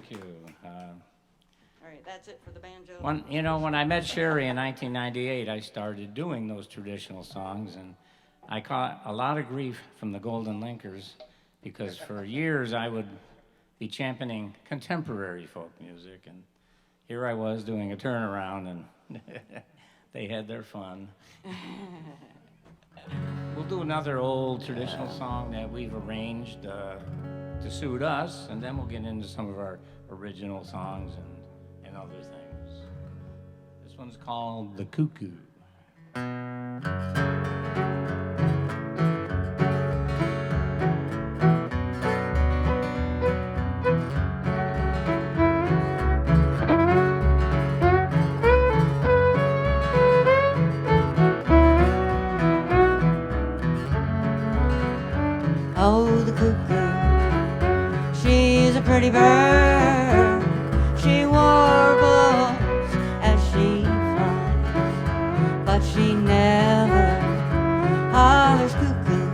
Thank you. All right, that's it for the banjo. When I met Sherri in 1998, I started doing those traditional songs, and I caught a lot of grief from the Golden Linkers because for years I would be championing contemporary folk music, and here I was doing a turnaround, and they had their fun. We'll do another old traditional song that we've arranged to suit us, and then we'll get into some of our original songs and other things. This one's called The Cuckoo. Oh, the cuckoo, she's a pretty bird. She warbles as she flies, but she never hollers cuckoo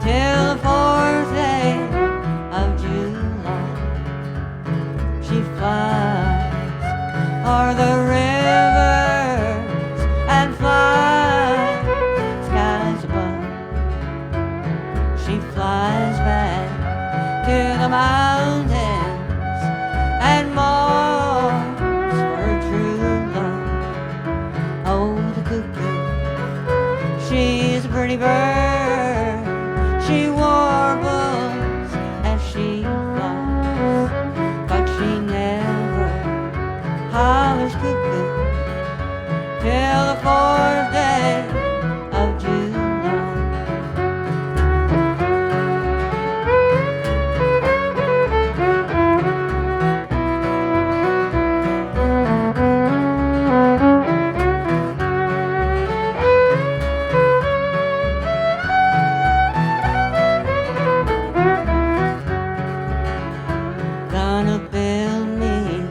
till the 4th day of July. She flies o'er the rivers and flies skies above. She flies back to the mountains and mourns for her true love. Oh, the cuckoo, she's a pretty bird. She warbles as she flies, but she never hollers cuckoo till the 4th day of July. Gonna build me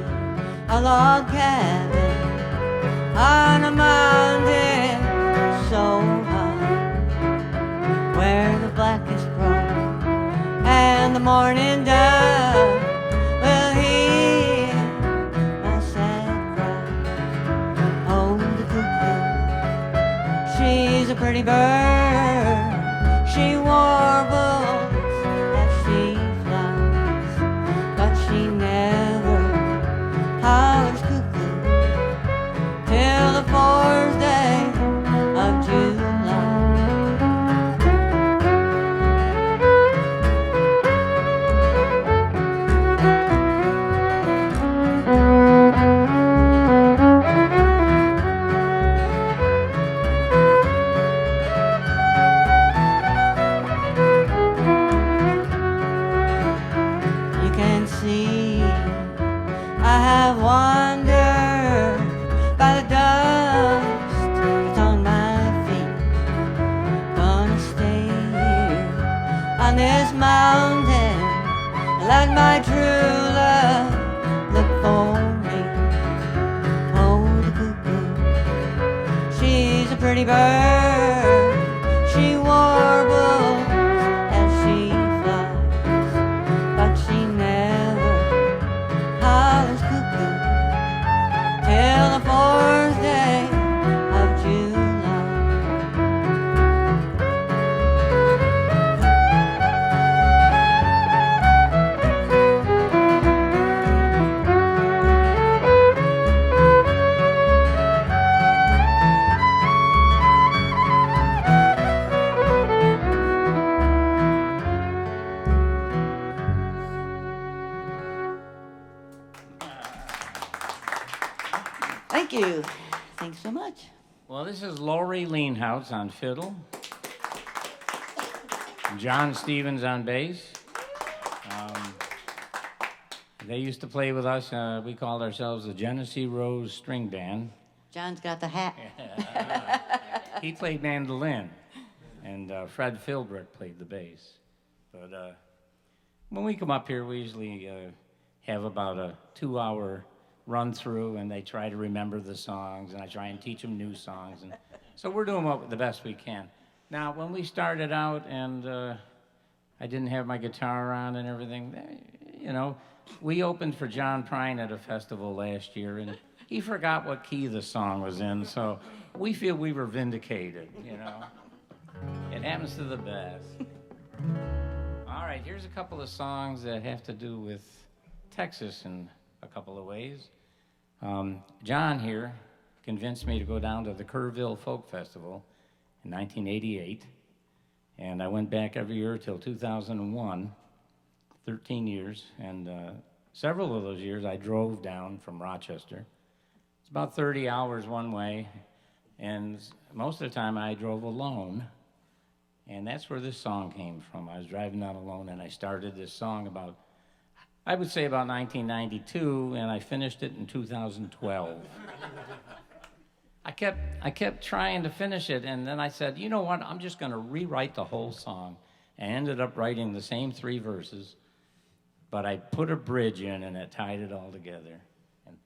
a log cabin on a mountain so high, where the blackest crow and the morning dove will hear my sad cry. Oh, the cuckoo, she's a pretty bird. She warbles as she flies, but she never hollers cuckoo till the 4th day of July. You can see I have wandered by the dust that's on my feet. Gonna stay here on this mountain and let my true love look for me. Oh, the cuckoo, she's a pretty bird. She warbles as she flies, but she never hollers cuckoo till the 4th day of July. Thank you. Thanks so much. Well, this is Lori Leanhouse on fiddle, John Stevens on bass. They used to play with us. We called ourselves the Genesee Rose String Band. John's got the hat. He played mandolin, and Fred Philbrick played the bass. But when we come up here, we usually have about a 2-hour run through, and they try to remember the songs, and I try and teach them new songs, and so we're doing the best we can. Now, when we started out, and I didn't have my guitar on and everything, we opened for John Prine at a festival last year, and he forgot what key the song was in, so we feel we were vindicated, you know. It happens to the best. All right, here's a couple of songs that have to do with Texas in a couple of ways. John here convinced me to go down to the Kerrville Folk Festival in 1988, and I went back every year till 2001, 13 years, and several of those years I drove down from Rochester. It's about 30 hours one way, and most of the time I drove alone, and that's where this song came from. I was driving down alone, and I started this song about, I would say about 1992, and I finished it in 2012. I kept trying to finish it, and then I said, you know what, I'm just going to rewrite the whole song. I ended up writing the same 3 verses, but I put a bridge in, and it tied it all together. And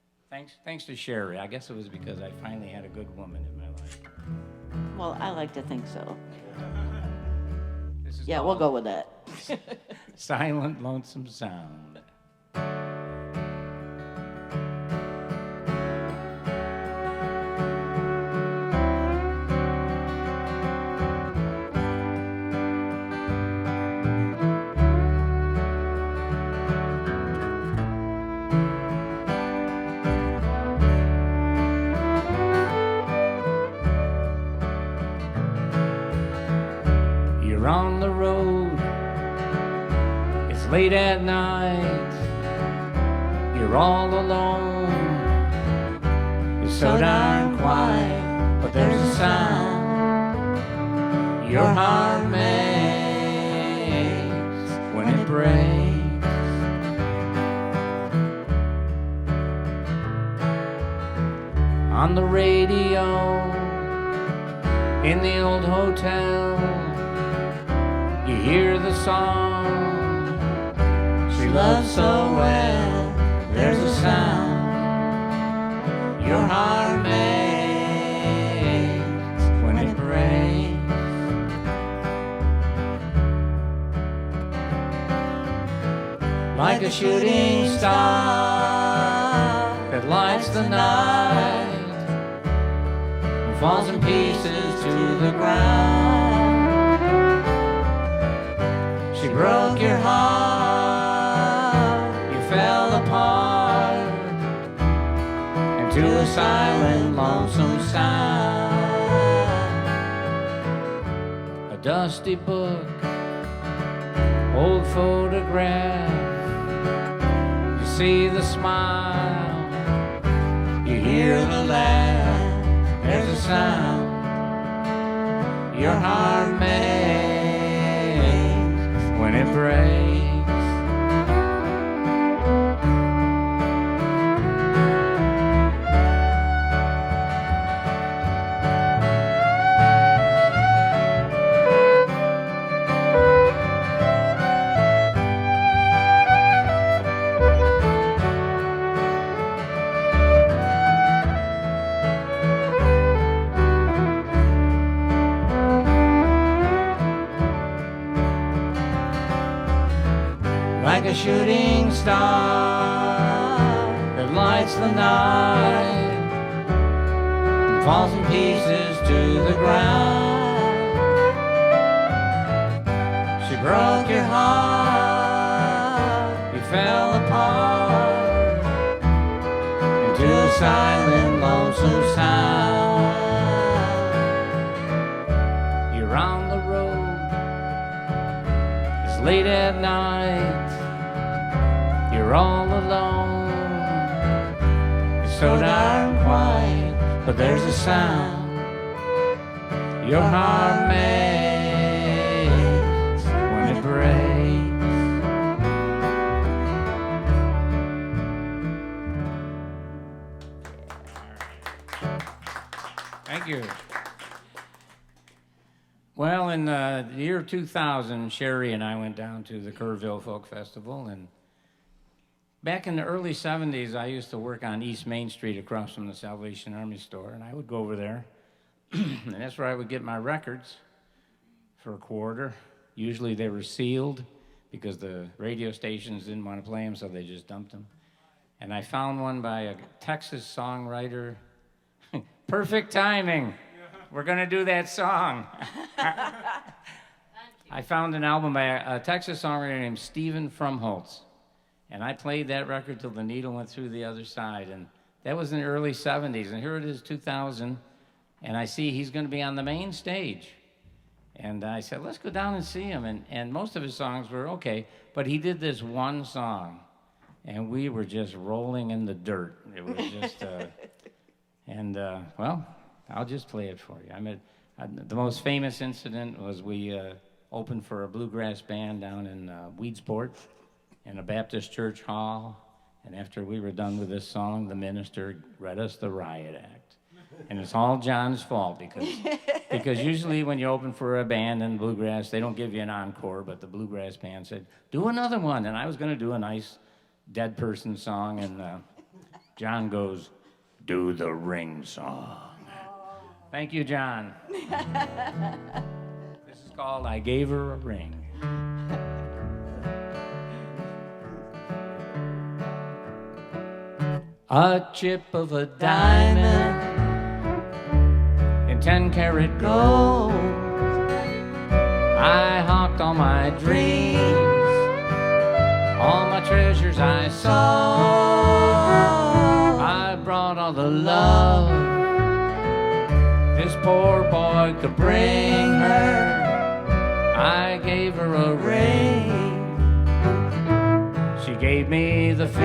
thanks to Sherri. I guess it was because I finally had a good woman in my life. Well, I like to think so. This is Yeah, we'll go with that. Silent Lonesome Sound. You're on the road, it's late at night, you're all alone, it's so darn quiet, but there's a sound your heart makes when it breaks. On the radio, in the old hotel, you hear the song she loves so well. There's a sound your heart makes when it breaks. Like a shooting star that lights the night and falls in pieces to the ground. She broke your heart, you fell apart into a silent, lonesome sound. A dusty book, old photograph, you see the smile, you hear the laugh. There's a sound your heart makes when it breaks. Like a shooting star that lights the night and falls in pieces to the ground. She broke your heart, you fell apart into a silent, lonesome sound. You're on the road, it's late at night, you're all alone, it's so darn quiet, but there's a sound your heart makes when it breaks. Thank you. Well, in the year 2000, Sherri and I went down to the Kerrville Folk Festival, and back in the early 70s, I used to work on East Main Street across from the Salvation Army store, and I would go over there, and that's where I would get my records for a quarter. Usually they were sealed because the radio stations didn't want to play them, so they just dumped them. And I found one by a Texas songwriter. Perfect timing. We're going to do that song. I found an album by a Texas songwriter named Stephen Frumholtz. And I played that record till the needle went through the other side. And that was in the early 70s. And here it is, 2000. And I see he's going to be on the main stage. And I said, let's go down and see him. And most of his songs were okay. But he did this one song. And we were just rolling in the dirt. It was just, well, I'll just play it for you. The most famous incident was we opened for a bluegrass band down in Weedsport in a Baptist church hall. And after we were done with this song, the minister read us the riot act. And it's all John's fault because usually when you open for a band in bluegrass, they don't give you an encore, but the bluegrass band said, do another one. And I was going to do a nice dead person song, and John goes, do the ring song. Thank you, John. This is called I Gave Her a Ring. A chip of a diamond in 10-karat gold. I hawked all my dreams, all my treasures I sold. I brought all the love this poor boy could bring her. I gave her a ring. She gave me the finger.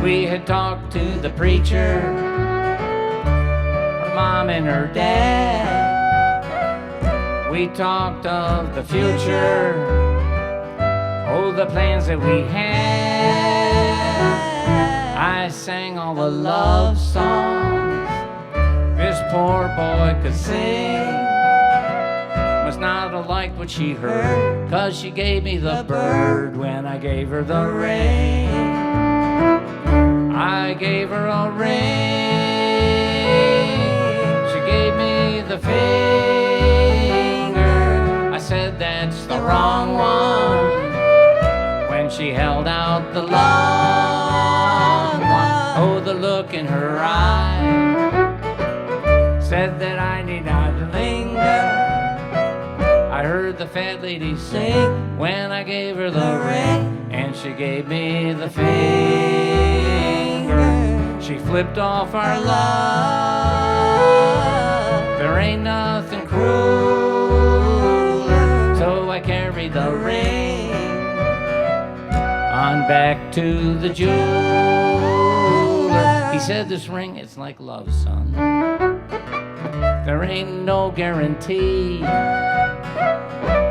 We had talked to the preacher, her mom and her dad. We talked of the future, oh, the plans that we had. I sang all the love songs this poor boy could sing. Must not have liked what she heard, 'cause she gave me the bird when I gave her the ring. I gave her a ring. She gave me the finger. I said that's the wrong one when she held out the long one. Oh, the look in her eye said that I need not linger. I heard the fat lady sing when I gave her the ring, and she gave me the finger. She flipped off our love. There ain't nothing crueler, so I carried the ring on back to the jeweler. He said, this ring, it's like love, son. There ain't no guarantee.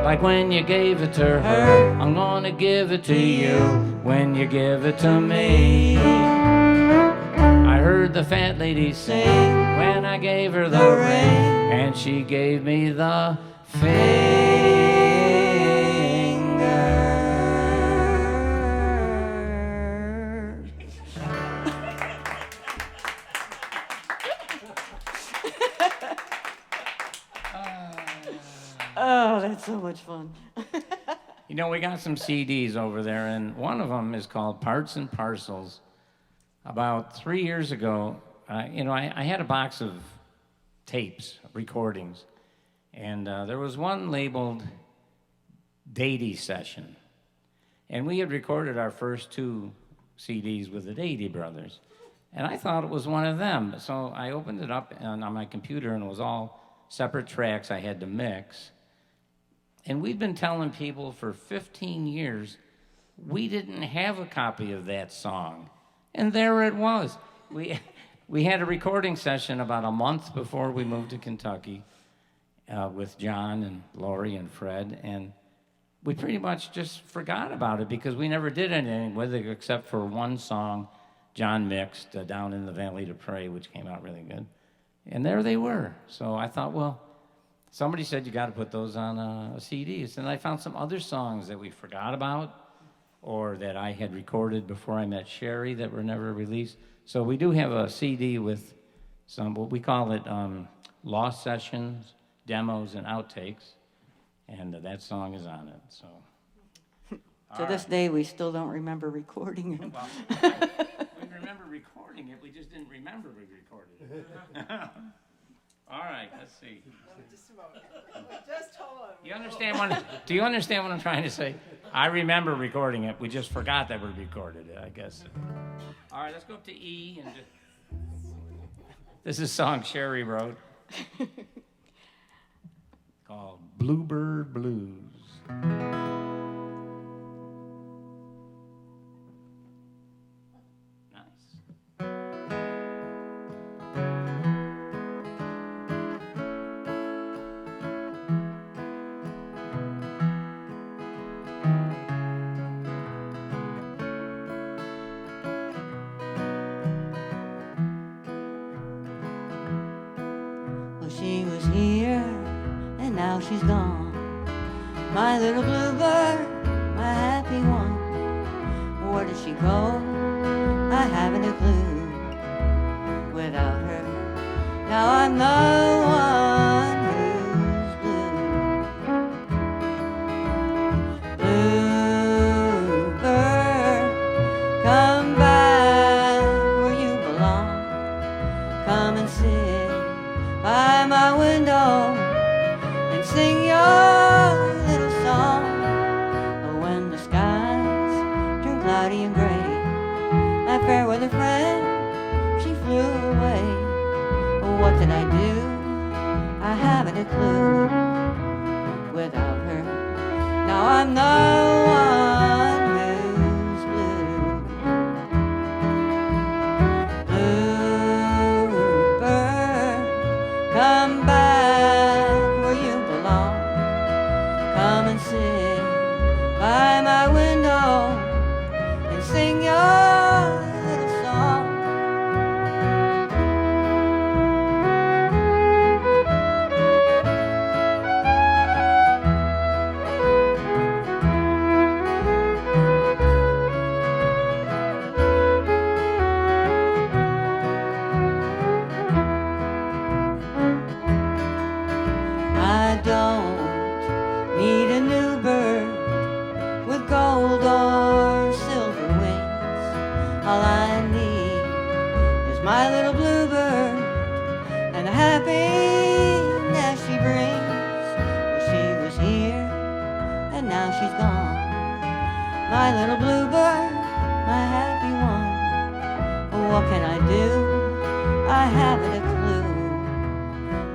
Like when you gave it to her, I'm gonna give it to you when you give it to me. I heard the fat lady sing when I gave her the ring, and she gave me the finger. Oh, that's so much fun. You know, we got some CDs over there, and one of them is called Parts and Parcels. About 3 years ago, I had a box of tapes, recordings, and there was one labeled Datey Session. And we had recorded our first 2 CDs with the Datey brothers. And I thought it was one of them. So I opened it up on my computer, and it was all separate tracks I had to mix. And we've been telling people for 15 years we didn't have a copy of that song. And there it was. We had a recording session about a month before we moved to Kentucky with John and Lori and Fred. And we pretty much just forgot about it because we never did anything with it except for one song John mixed, Down in the Valley to Pray, which came out really good. And there they were. So I thought, well, somebody said you got to put those on a CD. And I found some other songs that we forgot about or that I had recorded before I met Sherri that were never released. So we do have a CD with some, what we call it, lost sessions, demos, and outtakes. and that song is on it. So To this day, we still don't remember recording it. well, we remember recording it. We just didn't remember we recorded it. All right, let's see. Just a moment. Just hold on. You understand do you understand what I'm trying to say? I remember recording it. We just forgot that we recorded it, I guess. All right, let's go up to E. And this is a song Sherri wrote called Bluebird Blues. She was here, and now she's gone. My little bluebird, my happy one. Where did she go? I haven't a clue. Without her, now I'm the one who's blue. Bluebird, come back where you belong. Come and sit by my window and sing your little song. Oh, when the skies turn cloudy and gray, my fair weather friend, she flew away. Oh, what did I do? I haven't a clue. Without her, now I'm the one who's blue. Bluebird, come back where you belong. Come and sit by my window and sing your little song. I don't need a new bird with gold or silver wings. All I need is my little bluebird and the happiness she brings. Well, she was here and now she's gone. My little bluebird, my happy one. Oh, what can I do? I haven't a clue.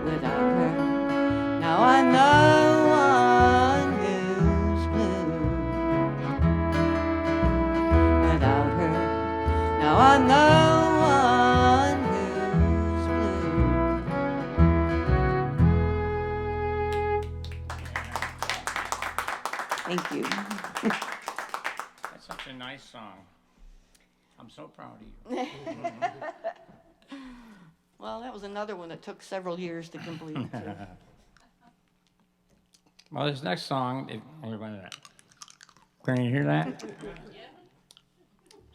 Without her, now I'm the one who's blue. Without her, now I'm the one who's blue. Thank you. That's such a nice song. I'm so proud of you. Well, that was another one that took several years to complete. So. Well, this next song, can you hear that?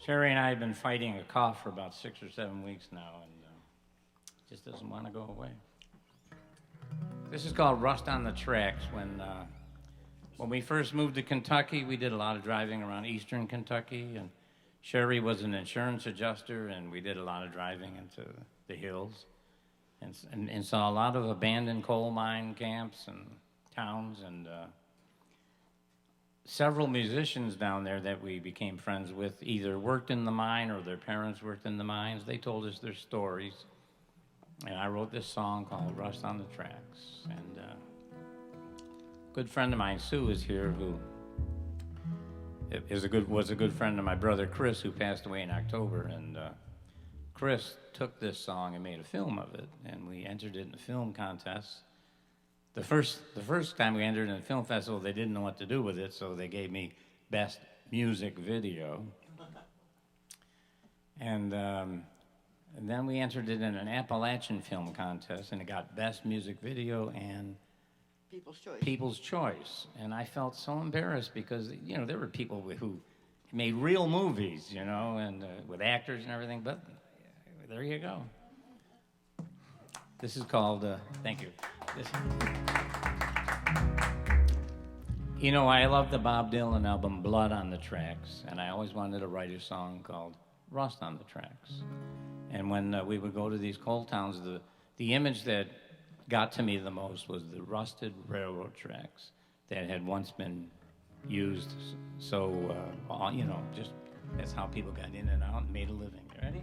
Sherri and I have been fighting a cough for about 6 or 7 weeks now, and it just doesn't want to go away. This is called Rust on the Tracks. When we first moved to Kentucky, we did a lot of driving around eastern Kentucky, and Sherri was an insurance adjuster, and we did a lot of driving into the hills and saw a lot of abandoned coal mine camps and towns, and several musicians down there that we became friends with either worked in the mine or their parents worked in the mines. They told us their stories, and I wrote this song called Rust on the Tracks. And a good friend of mine, Sue, is here, who was a good friend of my brother Chris, who passed away in October. And Chris took this song and made a film of it, and we entered it in a film contest. The first time we entered in a film festival, they didn't know what to do with it, so they gave me Best Music Video. And then we entered it in an Appalachian film contest, and it got Best Music Video and People's Choice. And I felt so embarrassed because, there were people who made real movies, and with actors and everything, but there you go. This is called, thank you. You know, I love the Bob Dylan album Blood on the Tracks, and I always wanted to write a song called Rust on the Tracks. And when we would go to these coal towns, the image that got to me the most was the rusted railroad tracks that had once been used. So, you know, just that's how people got in and out and made a living. You ready?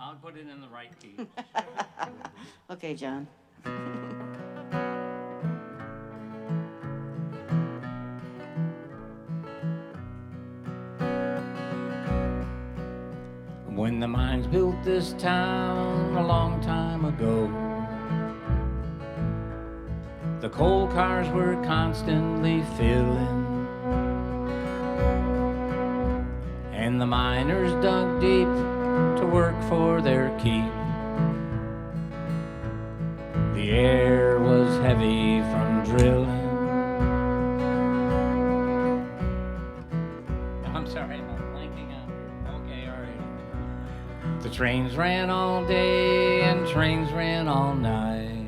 I'll put it in the right key. Okay, John. When the mines built this town a long time ago, the coal cars were constantly filling, and the miners dug deep to work for their keep. The air was heavy from drilling. I'm sorry, I'm blanking out here. Okay, all right. The trains ran all day and trains ran all night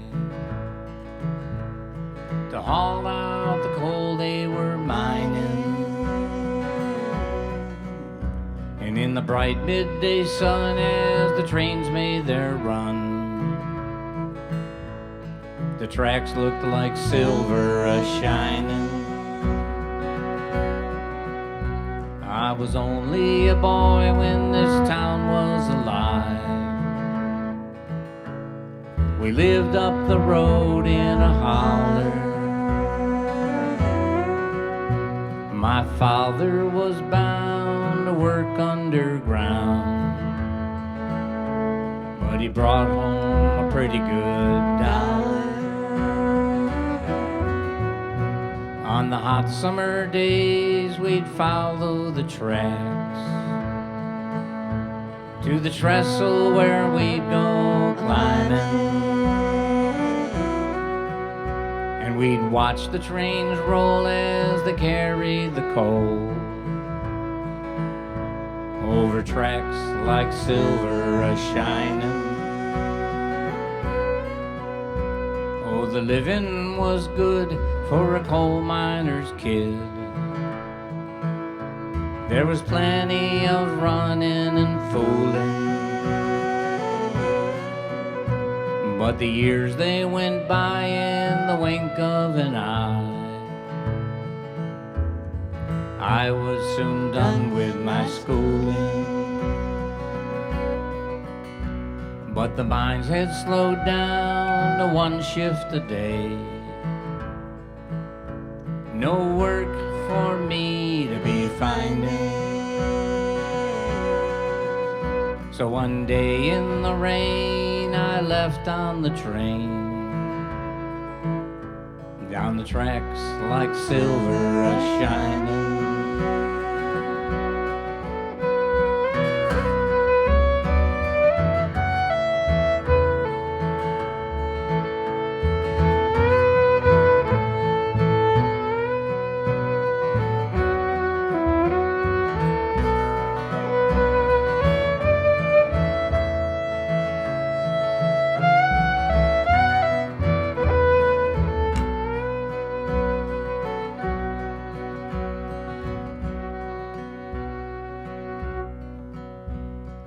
to haul out the coal they were mining. And in the bright midday sun, as the trains made their run, the tracks looked like silver a-shining. I was only a boy when this town was alive. We lived up the road in a holler. My father was bound to work underground, but he brought home a pretty good dollar. On the hot summer days, we'd follow the tracks to the trestle where we'd go climbing, and we'd watch the trains roll as they carried the coal over tracks like silver a-shining. Oh, the living was good for a coal miner's kid. There was plenty of running and fooling, but the years they went by in the wink of an eye. I was soon done with my schooling, but the mines had slowed down to one shift a day. No work for me to be finding. So one day in the rain, I left on the train, down the tracks like silver a-shining.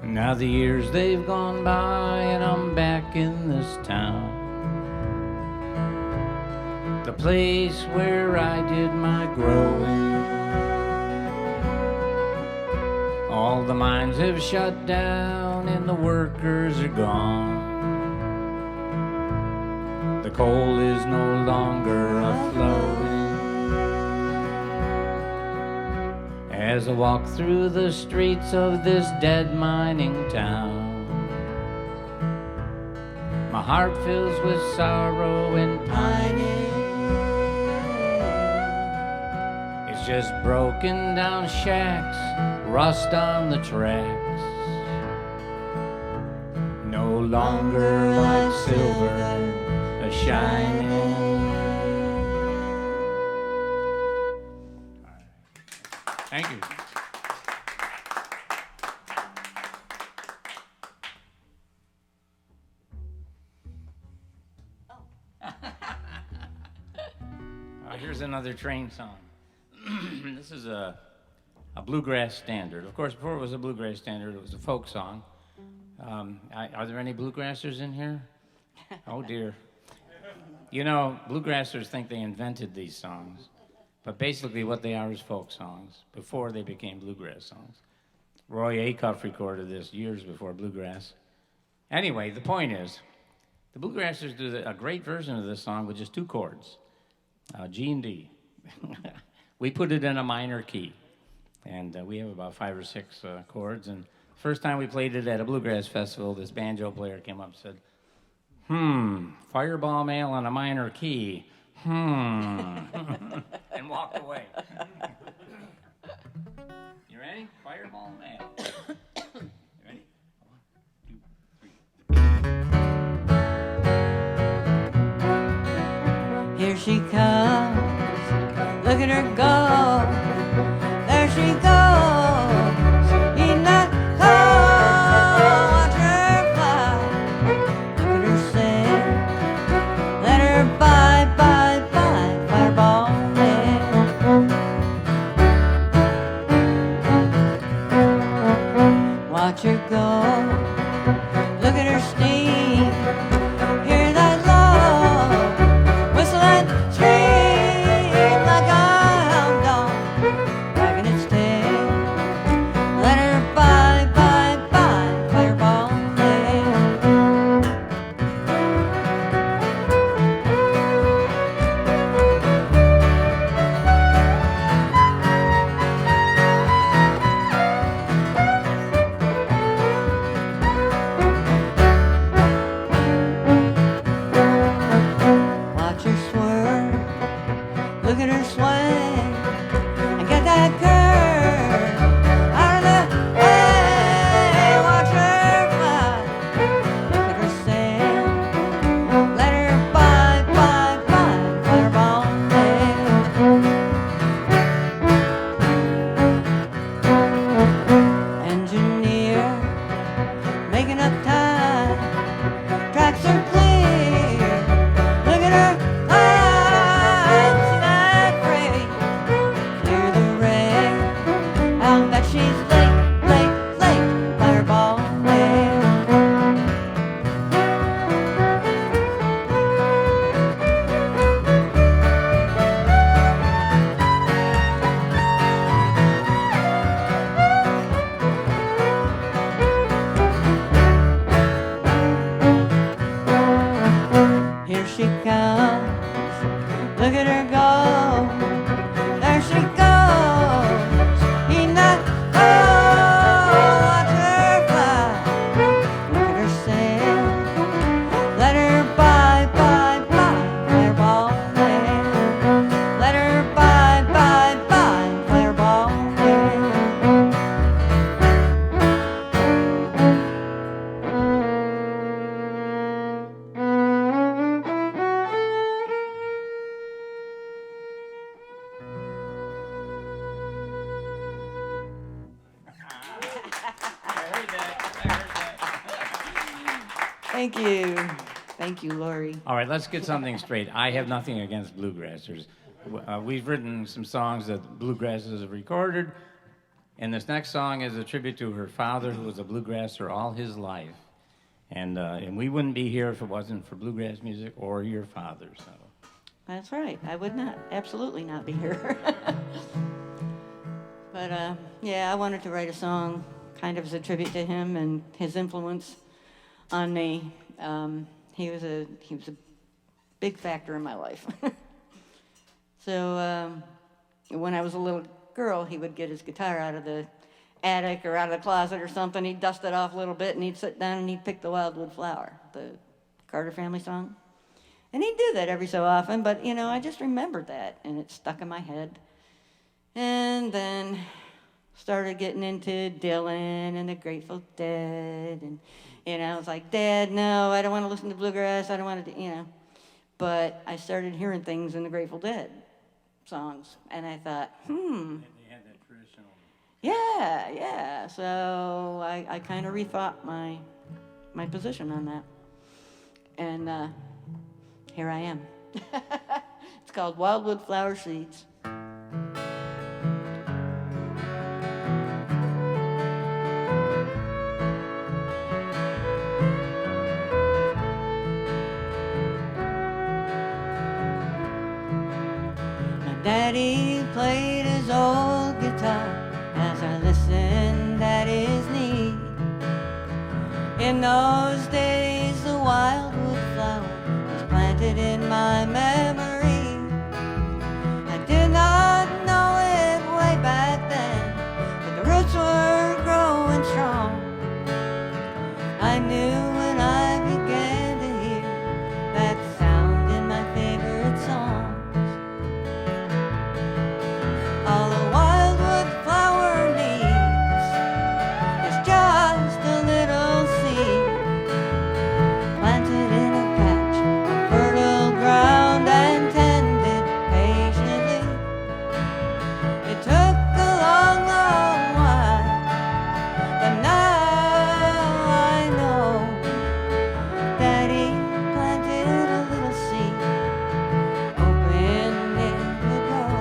Now the years they've gone by and I'm back in this town, the place where I did my growing. All the mines have shut down and the workers are gone. The coal is no longer a-flowing. As I walk through the streets of this dead mining town, my heart fills with sorrow and pining. It's just broken down shacks, rust on the tracks, no longer like silver a-shining. Thank you. Here's another train song. This is a bluegrass standard. Of course, before it was a bluegrass standard, it was a folk song. Are there any bluegrassers in here? Oh, dear. You know, bluegrassers think they invented these songs, but basically what they are is folk songs before they became bluegrass songs. Roy Acuff recorded this years before bluegrass. Anyway, the point is, the bluegrassers do a great version of this song with just 2 chords, G and D. We put it in a minor key, and we have about 5 or 6 chords. And the first time we played it at a bluegrass festival, this banjo player came up and said, Fireball Mail on a minor key, and walked away. You ready? Fireball Mail. You ready? 1, 2, 3. Here she comes, look at her go, there she goes, in that cold, watch her fly, look at her sail, let her bye, bye, bye, fireball man. Watch her go, look at her steam, hear that low, whistle and scream like a hound dog, wagging its tail. Let her bye, bye, bye, fireball man. Watch her swerve, look at her swing, and get that curve out of the way. Watch her fly, look at her sail, let her bye, bye, bye, fireball man. Engineer, making up time, tracks are clear. Look at her eyes, see that freight, clear the rail. I'll bet she's late, late, late, fireball man. Here she comes, look at her go, there she goes, in that cold, watch her fly, look at her sail, let her bye, bye, bye, fireball man, let her bye, bye, bye, fireball man. Thank you. Thank you, Lori. All right, let's get something straight. I have nothing against bluegrassers. We've written some songs that bluegrassers have recorded, and this next song is a tribute to her father, who was a bluegrasser all his life. And we wouldn't be here if it wasn't for bluegrass music or your father. So That's right. I would not, absolutely not be here. But yeah, I wanted to write a song kind of as a tribute to him and his influence on me. He was a big factor in my life. So when I was a little girl, he would get his guitar out of the attic or out of the closet or something. He'd dust it off a little bit, and he'd sit down and he'd pick the Wildwood Flower, the Carter family song. And he'd do that every so often, but, you know, I just remembered that, and it stuck in my head. And then started getting into Dylan and the Grateful Dead, and, you know, I was like, Dad, no, I don't want to listen to bluegrass, I don't want to, you know. But I started hearing things in the Grateful Dead songs, and I thought, they had that traditional. yeah. So I kind of rethought my position on that. And here I am. It's called Wildwood Flower Seeds. Daddy played his old guitar as I listened at his knee. In those days, the wildwood flower was planted in my memory. I did not know it way back then, but the roots were growing strong. I knew when I began to hear that sound in my favorite songs. All a wildwood flower needs is just a little seed planted in a patch of fertile ground and tended patiently. It took a long, long while, but now I know Daddy planted a little seed, hoping it would grow.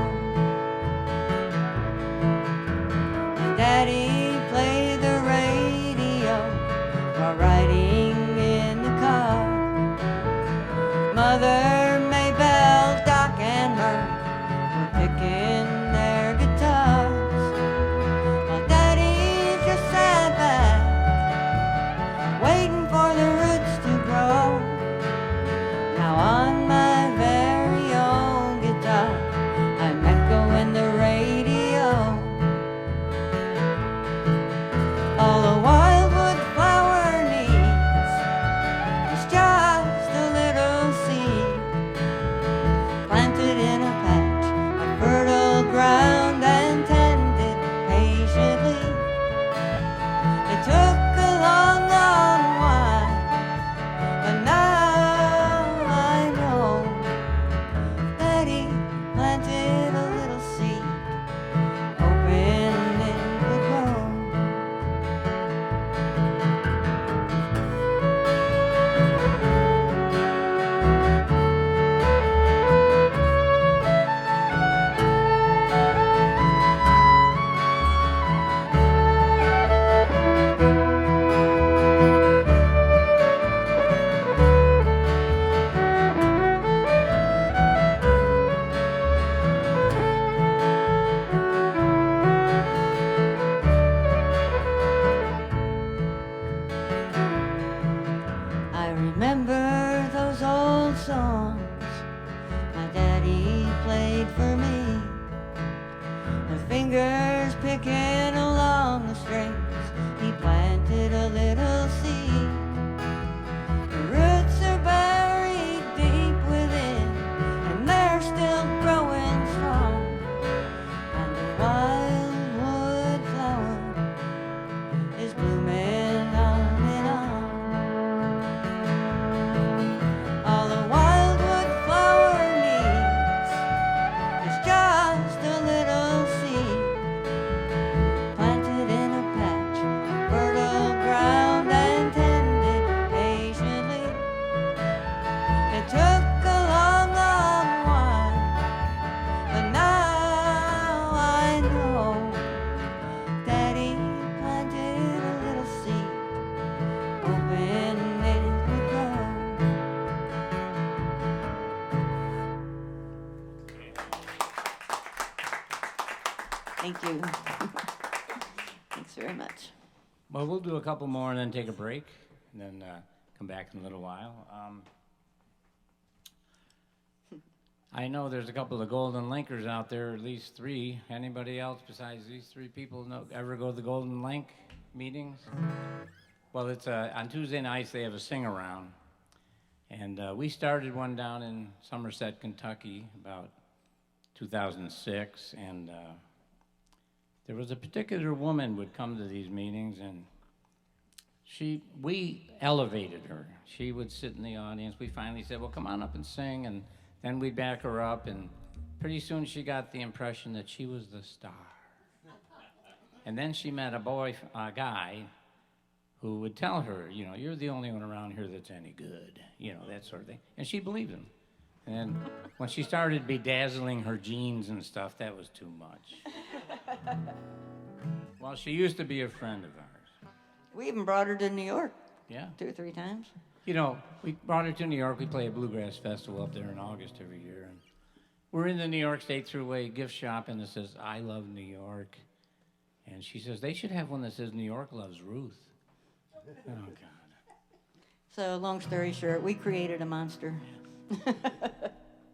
Daddy played the radio while riding in the car. Mother, Maybelle, Doc, and Murray were picking their guitars, while Daddy just sat back, waiting for the roots to grow. Now on my very own guitar, I'm echoing the radio. All a wildwood flower needs is just a little seed planted in a patch of fertile ground and tended patiently. It took a long, long while, but now I know that he planted a little seed, hoping it would grow. I remember those old songs my daddy played for me, with fingers picking along the strings. He planted a little seed. The roots are buried deep within, and they're still growing strong. And the wildwood flower is blooming on and on. All a wildwood flower needs is just a little seed planted in a patch of fertile ground and tended patiently. It took a long, long while, but now I know Daddy planted a little seed, hoping it would grow. Thank you. Thanks very much. Well, we'll do a couple more and then take a break, and then come back in a little while. I know there's a couple of Golden Linkers out there, at least three. Anybody else besides these three people ever go to the Golden Link meetings? Well, it's on Tuesday nights they have a sing-around. And we started one down in Somerset, Kentucky, about 2006, and there was a particular woman would come to these meetings, and we elevated her. She would sit in the audience. We finally said, well, come on up and sing, and then we'd back her up, and pretty soon she got the impression that she was the star. And then she met a guy who would tell her, you're the only one around here that's any good, that sort of thing. And she believed him. And when she started bedazzling her jeans and stuff, that was too much. Well, she used to be a friend of ours. We even brought her to New York Yeah. 2 or 3 times. You know, we brought her to New York. We play a bluegrass festival up there in August every year. And we're in the New York State Thruway gift shop, and it says, I love New York. And she says, they should have one that says, New York loves Ruth. Oh, God. So, long story short, we created a monster.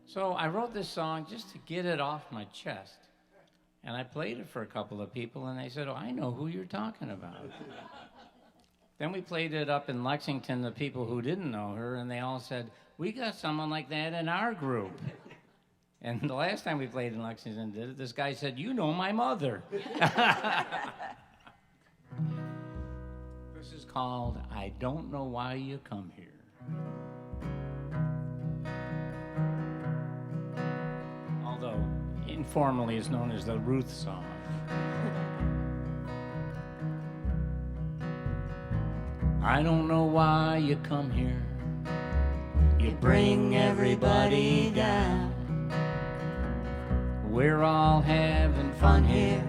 So I wrote this song just to get it off my chest. And I played it for a couple of people, and they said, oh, I know who you're talking about. Then we played it up in Lexington, the people who didn't know her, and they all said, we got someone like that in our group. And the last time we played in Lexington, did it, this guy said, you know my mother. This is called I Don't Know Why You Come Here. Although informally it's known as the Ruth song. I don't know why you come here. You bring everybody down. We're all having fun here.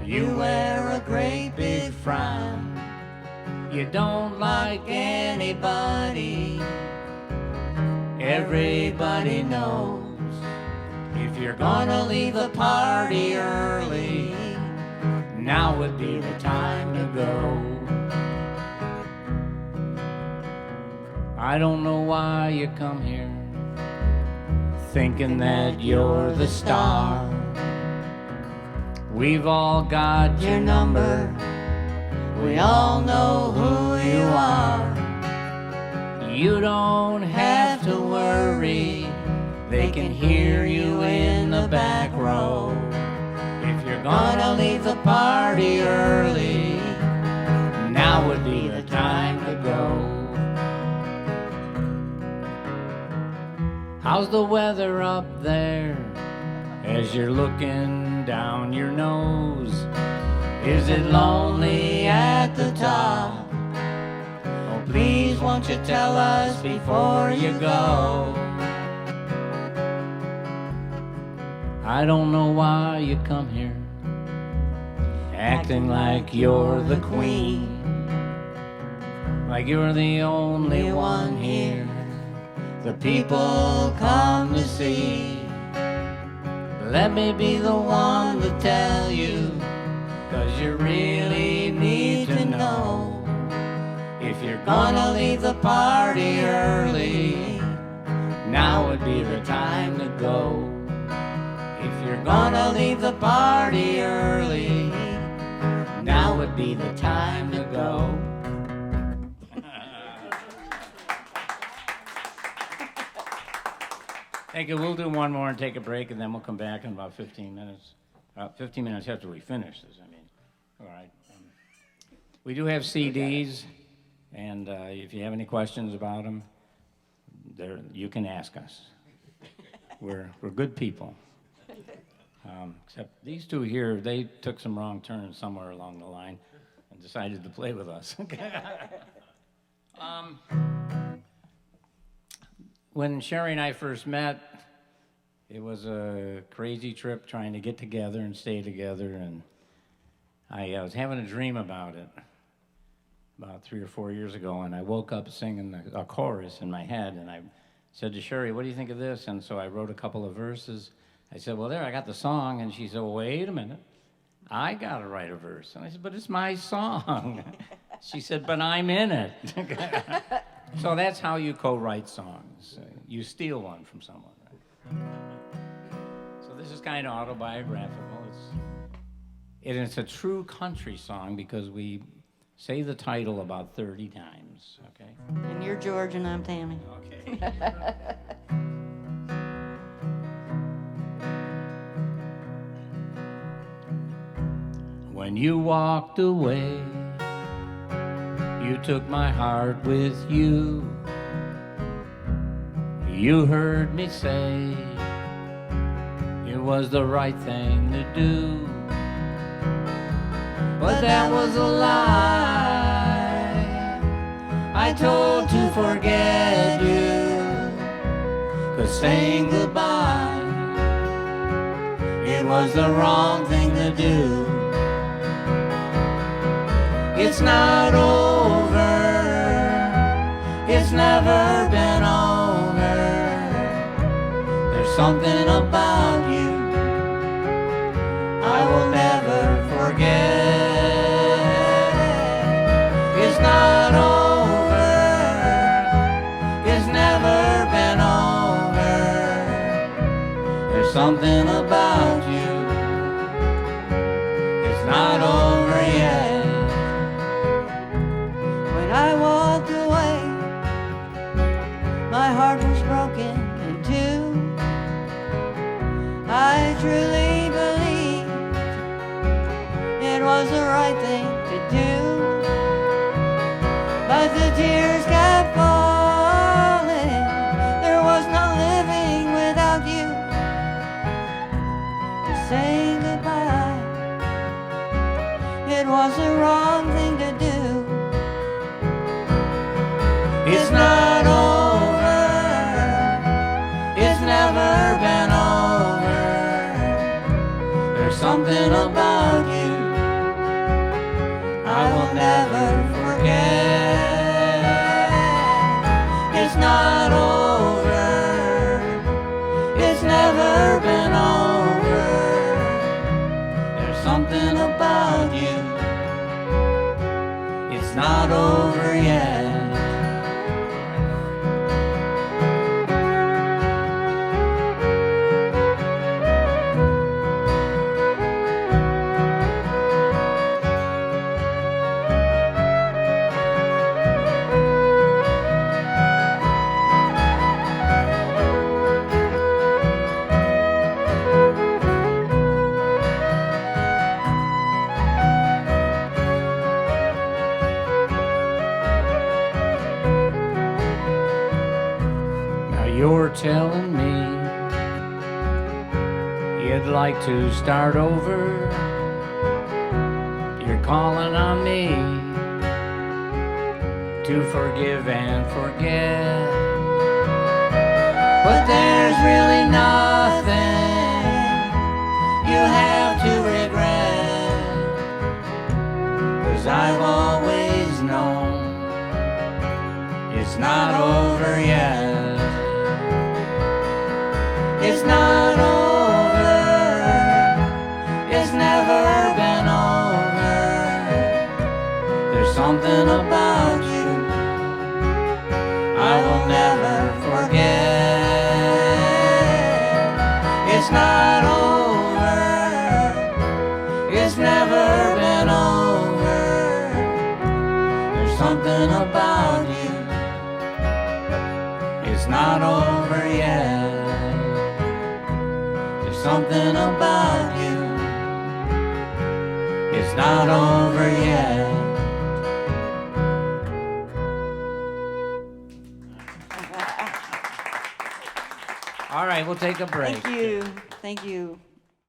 You wear a great big frown. You don't like anybody. Everybody knows. If you're gonna leave the party early, now would be the time to go. I don't know why you come here, thinking that you're the star. We've all got your number. We all know who you are. You don't have to worry. They can hear you in the back row. If you're gonna leave the party early, now would be the time to go. How's the weather up there as you're looking down your nose? Is it lonely at the top? Oh, please won't you tell us before you go? I don't know why you come here, acting like you're the queen, like you're the only one here the people come to see. Let me be the one to tell you, 'cause you really need to know. If you're gonna leave the party early, now would be the time to go. If you're gonna leave the party early, now would be the time to go. Thank you. We'll do one more and take a break, and then we'll come back in about 15 minutes. 15 minutes after we finish this, I mean. All right. We do have CDs, and if you have any questions about them, you can ask us. We're good people. Except these two here, they took some wrong turns somewhere along the line and decided to play with us. When Sherri and I first met, it was a crazy trip trying to get together and stay together, and I was having a dream about it about 3 or 4 years ago, and I woke up singing a chorus in my head, and I said to Sherri, what do you think of this? And so I wrote a couple of verses. I said, well, there, I got the song. And she said, well, wait a minute. I got to write a verse. And I said, but it's my song. She said, but I'm in it. So that's how you co-write songs. You steal one from someone, right? So this is kind of autobiographical. It's a true country song because we say the title about 30 times, okay? And you're George and I'm Tammy. Okay. When you walked away, you took my heart with you. You heard me say it was the right thing to do. But that was a lie I told to forget you, but saying goodbye, it was the wrong thing to do. It's not over, it's never been over. There's something about you I will never forget. It's not over, it's never been over. There's something about you, it's not over yet. When I walked away, my heart was broken in two. I truly believed it was the right thing to do, but the tears kept falling. There was no living without you. To say goodbye, it was the wrong thing to do. It's not over, it's never been over. There's something about you I will never forget. It's not over, it's never been over. There's something about you, it's not over yet. You're telling me you'd like to start over. You're calling on me to forgive and forget. But there's really nothing you have to regret, 'cause I've always known it's not over yet. It's not over, it's never been over. There's something about you I will never forget. It's not over, it's never been over. There's something about you, it's not over yet. Something about you, it's not over yet. All right, we'll take a break. Thank you. Thank you.